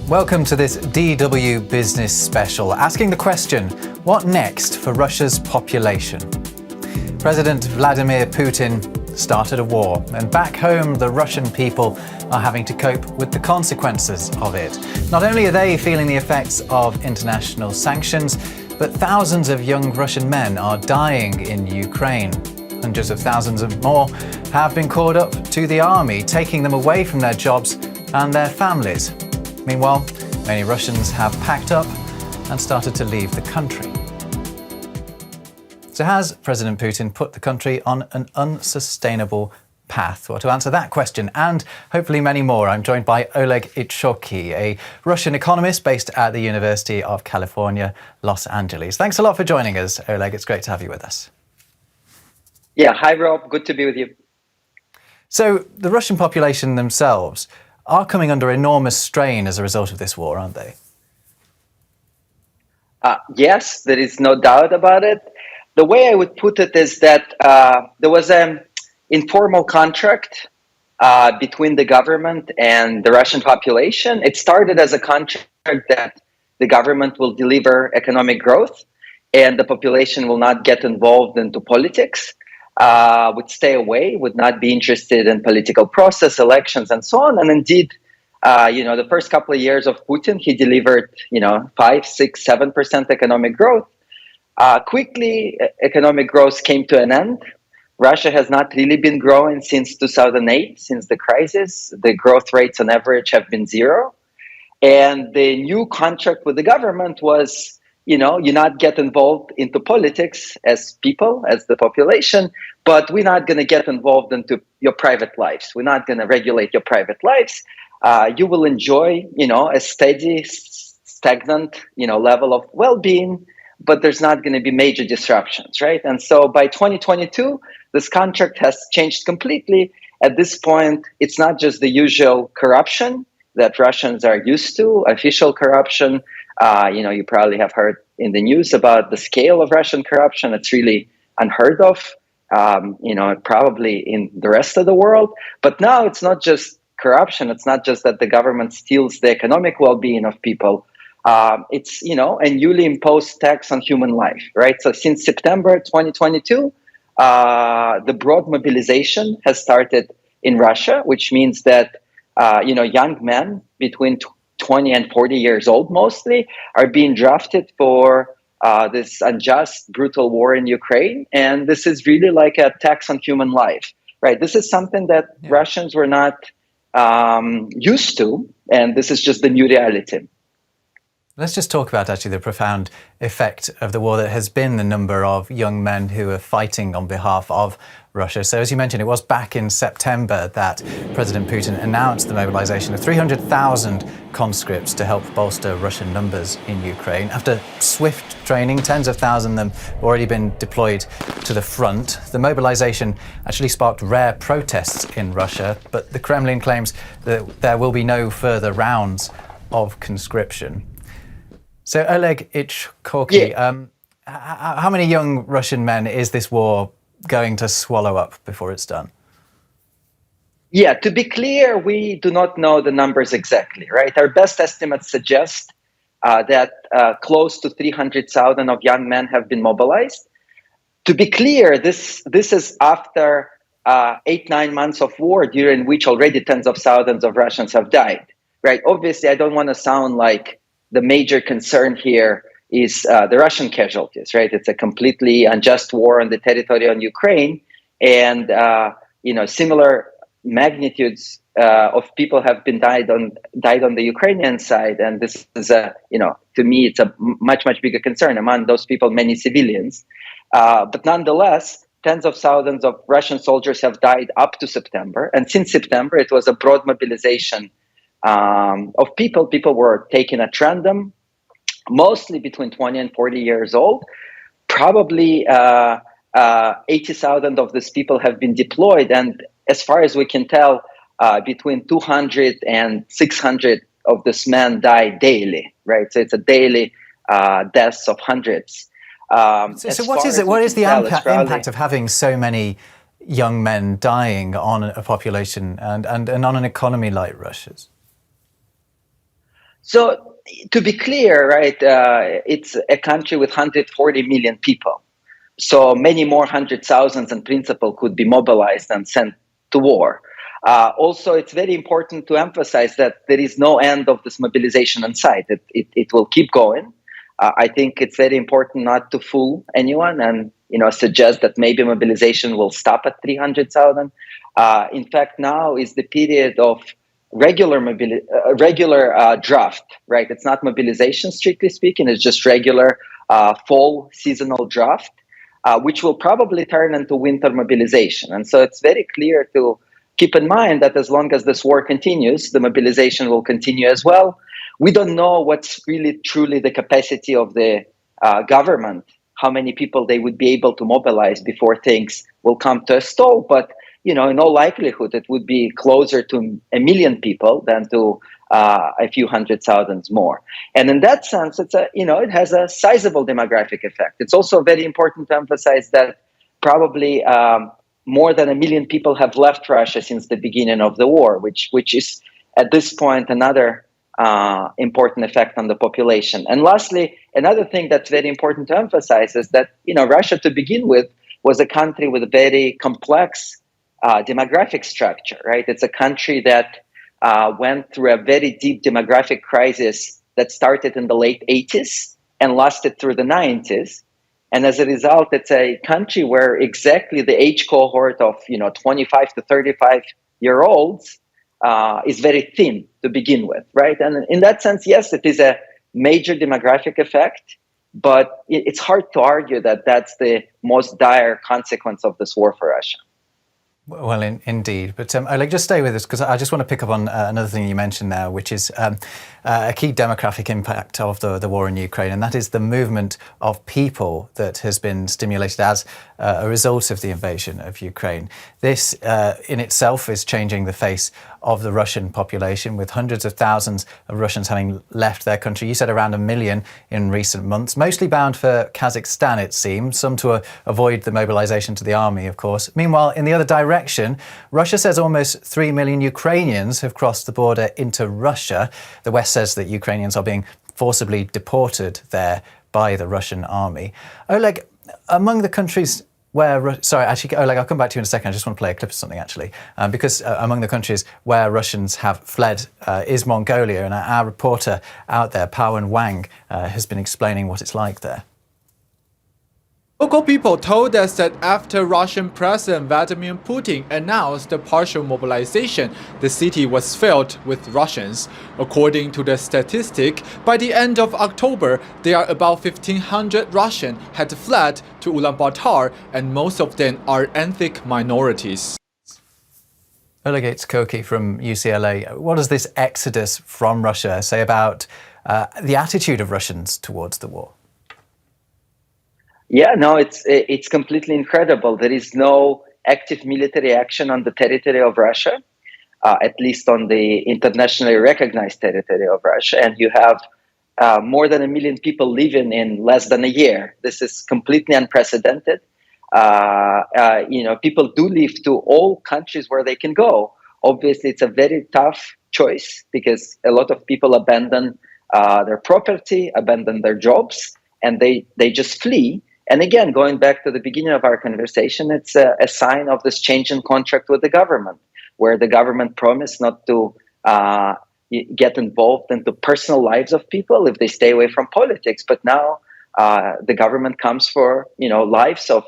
Welcome to this DW Business Special, asking the question, what next for Russia's population? President Vladimir Putin started a war, and back home the Russian people are having to cope with the consequences of it. Not only are they feeling the effects of international sanctions, but thousands of young Russian men are dying in Ukraine. Hundreds of thousands of more have been called up to the army, taking them away from their jobs and their families. Meanwhile, many Russians have packed up and started to leave the country. So has President Putin put the country on an unsustainable path? Well, to answer that question and hopefully many more, I'm joined by Oleg Itshoki, a Russian economist based at the University of California, Los Angeles. Thanks a lot for joining us, Oleg. It's great to have you with us. Yeah, hi Rob, good to be with you. So the Russian population themselves are coming under enormous strain as a result of this war, aren't they? Yes, there is no doubt about it. The way I would put it is that there was an informal contract between the government and the Russian population. It started as a contract that the government will deliver economic growth and the population will not get involved into politics, would stay away, would not be interested in political process, elections, and so on. And indeed, the first couple of years of Putin, he delivered, 5, 6, 7% economic growth. Quickly, economic growth came to an end. Russia has not really been growing since 2008, since the crisis. The growth rates on average have been zero. And the new contract with the government was, you not get involved into politics as people, as the population, but we're not going to get involved into your private lives. We're not going to regulate your private lives. You will enjoy, a steady, stagnant, level of well-being, but there's not going to be major disruptions, right? And so by 2022, this contract has changed completely. At this point, it's not just the usual corruption that Russians are used to, official corruption. You probably have heard in the news about the scale of Russian corruption. It's really unheard of, probably in the rest of the world. But now it's not just corruption. It's not just that the government steals the economic well-being of people. It's, a newly imposed tax on human life, right? So since September 2022, the broad mobilization has started in Russia, which means that, young men between 20 and 40 years old mostly are being drafted for this unjust, brutal war in Ukraine. And this is really like a tax on human life, right? This is something that Russians were not used to, and this is just the new reality. Let's just talk about actually the profound effect of the war that has been the number of young men who are fighting on behalf of Russia. So as you mentioned, it was back in September that President Putin announced the mobilization of 300,000 conscripts to help bolster Russian numbers in Ukraine. After swift training, tens of thousands of them have already been deployed to the front. The mobilization actually sparked rare protests in Russia, but the Kremlin claims that there will be no further rounds of conscription. So Oleg Itshoki, how many young Russian men is this war going to swallow up before it's done? Yeah, to be clear, we do not know the numbers exactly, right? Our best estimates suggest that close to 300,000 of young men have been mobilized. To be clear, this is after 8-9 months of war, during which already tens of thousands of Russians have died, right? Obviously, I don't want to sound like the major concern here is the Russian casualties, right? It's a completely unjust war on the territory of Ukraine, and similar magnitudes of people have been died on the Ukrainian side, and this is to me it's a much bigger concern. Among those people, many civilians, but nonetheless, tens of thousands of Russian soldiers have died up to September, and since September, it was a broad mobilization of people. People were taken at random, mostly between 20 and 40 years old. Probably 80,000 of these people have been deployed. And as far as we can tell, between 200 and 600 of these men die daily, right? So it's a daily deaths of hundreds. So what is it? What is the impact of having so many young men dying on a population and on an economy like Russia's? So to be clear, right, it's a country with 140 million people. So many more hundred thousands in principle could be mobilized and sent to war. Also, it's very important to emphasize that there is no end of this mobilization in sight. It will keep going. I think it's very important not to fool anyone and suggest that maybe mobilization will stop at 300,000. In fact, now is the period of regular draft, right? It's not mobilization, strictly speaking. It's just regular fall seasonal draft, which will probably turn into winter mobilization. And so it's very clear to keep in mind that as long as this war continues, the mobilization will continue as well. We don't know what's really truly the capacity of the government, how many people they would be able to mobilize before things will come to a stall. But in all likelihood, it would be closer to 1 million people than to a few hundred thousands more. And in that sense, it has a sizable demographic effect. It's also very important to emphasize that probably more than 1 million people have left Russia since the beginning of the war, which is at this point another important effect on the population. And lastly, another thing that's very important to emphasize is that Russia, to begin with, was a country with a very complex demographic structure. Right, it's a country that went through a very deep demographic crisis that started in the late 80s and lasted through the 90s. And as a result, it's a country where exactly the age cohort of 25 to 35-year-olds is very thin to begin with, right? And in that sense, yes, it is a major demographic effect, but it's hard to argue that that's the most dire consequence of this war for Russia. Well, indeed. But Oleg, just stay with us, because I just want to pick up on another thing you mentioned now, which is a key demographic impact of the war in Ukraine, and that is the movement of people that has been stimulated as a result of the invasion of Ukraine. This in itself is changing the face of the Russian population, with hundreds of thousands of Russians having left their country. You said around 1 million in recent months, mostly bound for Kazakhstan, it seems, some to avoid the mobilization to the army, of course. Meanwhile, in the other direction, Russia says almost 3 million Ukrainians have crossed the border into Russia. The West says that Ukrainians are being forcibly deported there by the Russian army. Oleg, among the countries Oleg, I'll come back to you in a second. I just want to play a clip of something, actually, because among the countries where Russians have fled is Mongolia, and our reporter out there, Pawan Wang, has been explaining what it's like there. Local people told us that after Russian President Vladimir Putin announced the partial mobilization, the city was filled with Russians. According to the statistic, by the end of October, there are about 1,500 Russians had fled to Ulaanbaatar, and most of them are ethnic minorities. Oleg Koki from UCLA. What does this exodus from Russia say about the attitude of Russians towards the war? Yeah, no, it's completely incredible. There is no active military action on the territory of Russia, at least on the internationally recognized territory of Russia. And you have more than 1 million people living in less than a year. This is completely unprecedented. People do leave to all countries where they can go. Obviously, it's a very tough choice because a lot of people abandon their property, abandon their jobs, and they just flee. And again, going back to the beginning of our conversation, it's a sign of this change in contract with the government, where the government promised not to get involved into personal lives of people if they stay away from politics. But now the government comes for lives of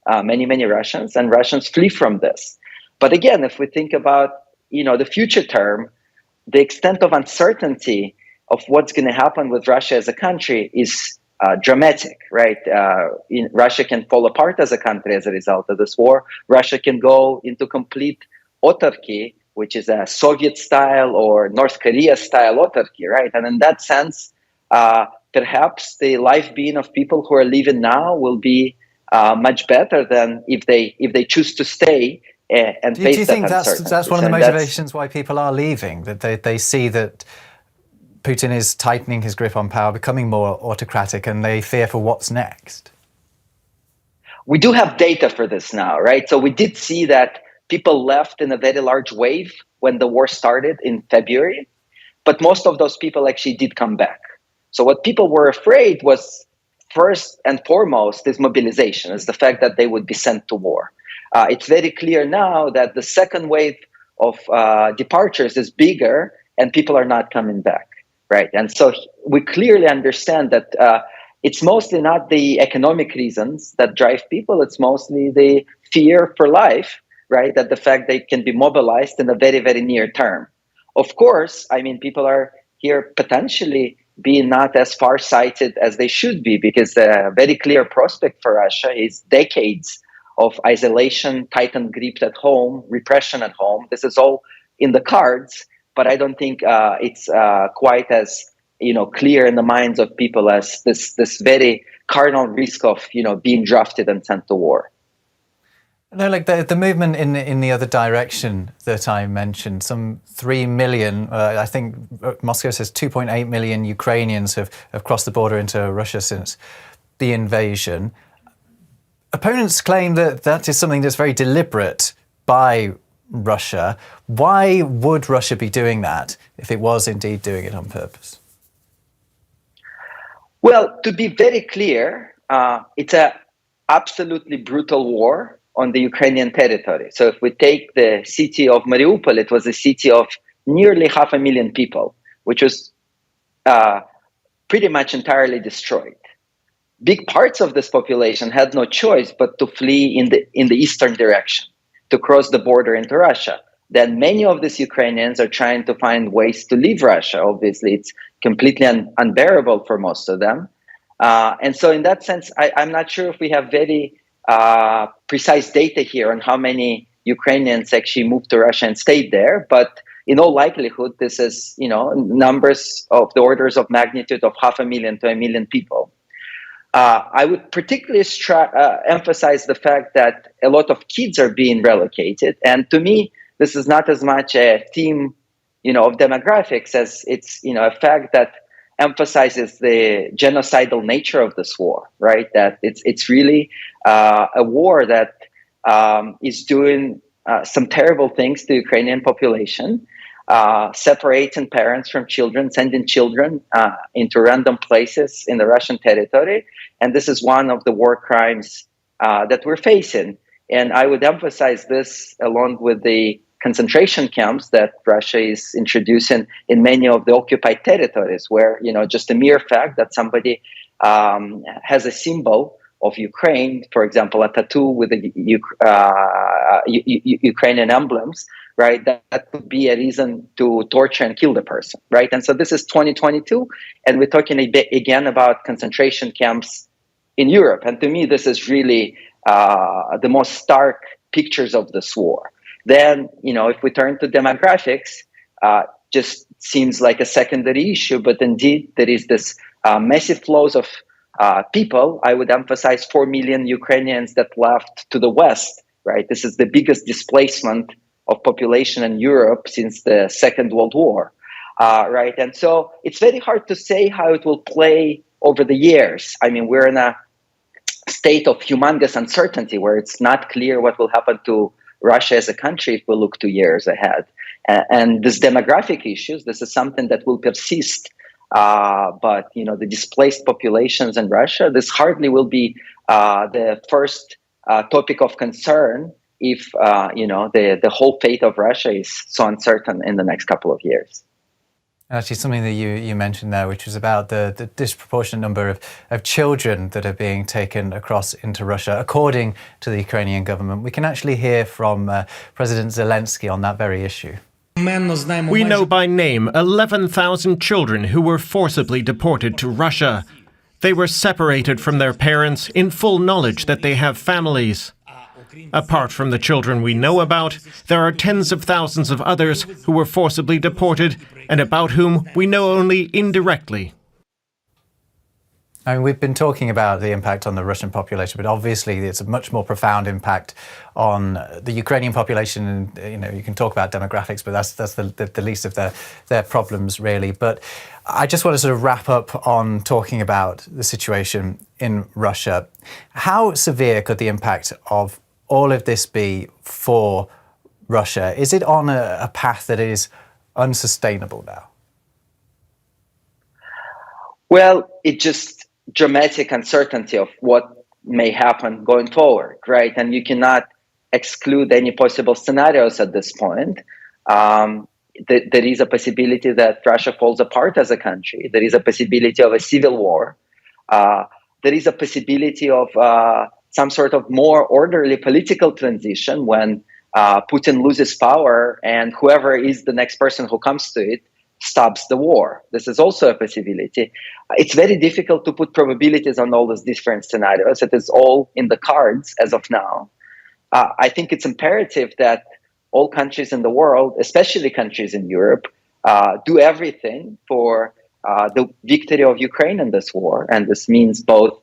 many Russians, and Russians flee from this. But again, if we think about the future term, the extent of uncertainty of what's going to happen with Russia as a country is dramatic, right? Russia can fall apart as a country as a result of this war. Russia can go into complete autarky, which is a Soviet-style or North Korea-style autarky, right? And in that sense, perhaps the life being of people who are living now will be much better than if they choose to stay and face that uncertainty. Do you think that's one of the motivations why people are leaving? That they see that Putin is tightening his grip on power, becoming more autocratic, and they fear for what's next? We do have data for this now, right? So we did see that people left in a very large wave when the war started in February. but most of those people actually did come back. So what people were afraid was, first and foremost, is mobilization, is the fact that they would be sent to war. It's very clear now that the second wave of departures is bigger and people are not coming back, right? And so we clearly understand that it's mostly not the economic reasons that drive people, it's mostly the fear for life, right? That the fact they can be mobilized in the very, very near term. Of course, I mean, people are here potentially being not as far-sighted as they should be, because the very clear prospect for Russia is decades of isolation, tightened grip at home, repression at home. This is all in the cards, but I don't think it's quite as clear in the minds of people as this very cardinal risk of being drafted and sent to war. No, like the movement in the other direction that I mentioned, some 3 million, I think Moscow says 2.8 million Ukrainians have crossed the border into Russia since the invasion. Opponents claim that that is something that's very deliberate by Russia. Why would Russia be doing that if it was indeed doing it on purpose? Well, to be very clear, it's an absolutely brutal war on the Ukrainian territory. So if we take the city of Mariupol, it was a city of nearly 500,000 people, which was pretty much entirely destroyed. Big parts of this population had no choice but to flee in the eastern direction, to cross the border into Russia. Then many of these Ukrainians are trying to find ways to leave Russia. Obviously, it's completely unbearable for most of them. And so in that sense, I'm not sure if we have very precise data here on how many Ukrainians actually moved to Russia and stayed there. But in all likelihood, this is, numbers of the orders of magnitude of 500,000 to 1 million people. I would particularly emphasize the fact that a lot of kids are being relocated. And to me, this is not as much a theme, of demographics as it's, a fact that emphasizes the genocidal nature of this war, right? That it's really a war that is doing some terrible things to the Ukrainian population, separating parents from children, sending children into random places in the Russian territory. And this is one of the war crimes that we're facing. And I would emphasize this along with the concentration camps that Russia is introducing in many of the occupied territories, where, just the mere fact that somebody has a symbol of Ukraine, for example, a tattoo with the Ukrainian emblems, right, that could be a reason to torture and kill the person, right? And so this is 2022, and we're talking again about concentration camps in Europe. And to me, this is really the most stark pictures of this war. Then, if we turn to demographics, just seems like a secondary issue, but indeed there is this massive flows of people. I would emphasize 4 million Ukrainians that left to the West, right? This is the biggest displacement of population in Europe since the Second World War, right? And so it's very hard to say how it will play over the years. I mean, we're in a state of humongous uncertainty where it's not clear what will happen to Russia as a country if we look 2 years ahead. And this demographic issues, this is something that will persist. But, the displaced populations in Russia, this hardly will be the first topic of concern if, the whole fate of Russia is so uncertain in the next couple of years. Actually, something that you mentioned there, which was about the disproportionate number of children that are being taken across into Russia, according to the Ukrainian government. We can actually hear from President Zelensky on that very issue. We know by name 11,000 children who were forcibly deported to Russia. They were separated from their parents in full knowledge that they have families. Apart from the children we know about, there are tens of thousands of others who were forcibly deported and about whom we know only indirectly. I mean, we've been talking about the impact on the Russian population, but obviously it's a much more profound impact on the Ukrainian population. And, you can talk about demographics, but that's the least of their problems, really. But I just want to sort of wrap up on talking about the situation in Russia. How severe could the impact of all of this be for Russia? Is it on a path that is unsustainable now? Well, it's just dramatic uncertainty of what may happen going forward, right? And you cannot exclude any possible scenarios at this point. There is a possibility that Russia falls apart as a country. There is a possibility of a civil war. There is a possibility of some sort of more orderly political transition when Putin loses power and whoever is the next person who comes to it stops the war. This is also a possibility. It's very difficult to put probabilities on all those different scenarios. It is all in the cards as of now. I think it's imperative that all countries in the world, especially countries in Europe, do everything for the victory of Ukraine in this war. And this means both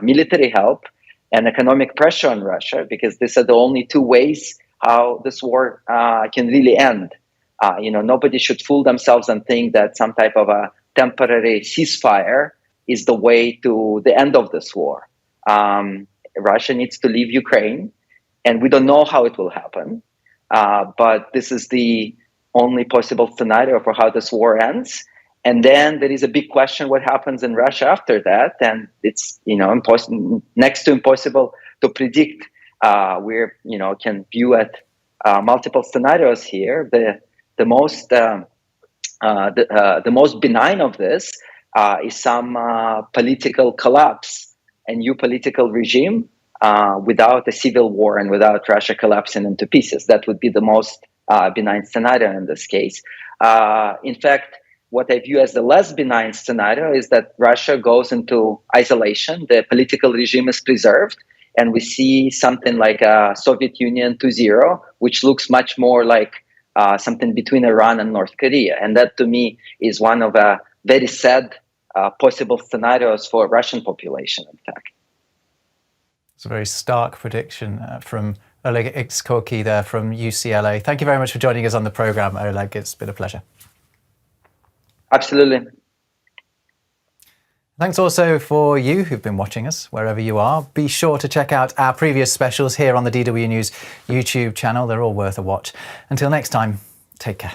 military help and economic pressure on Russia, because these are the only two ways how this war can really end. Nobody should fool themselves and think that some type of a temporary ceasefire is the way to the end of this war. Russia needs to leave Ukraine, and we don't know how it will happen. But this is the only possible scenario for how this war ends. And then there is a big question what happens in Russia after that. And it's, next to impossible to predict. We can view at multiple scenarios here. The most benign of this is some political collapse, a new political regime without a civil war and without Russia collapsing into pieces. That would be the most benign scenario in this case. In fact, what I view as the less benign scenario is that Russia goes into isolation. The political regime is preserved, and we see something like a Soviet Union 2.0, which looks much more like something between Iran and North Korea. And that, to me, is one of a very sad possible scenarios for Russian population, in fact. It's a very stark prediction from Oleg Iskotky there from UCLA. Thank you very much for joining us on the program, Oleg. It's been a pleasure. Absolutely. Thanks also for you who've been watching us, wherever you are. Be sure to check out our previous specials here on the DW News YouTube channel. They're all worth a watch. Until next time, take care.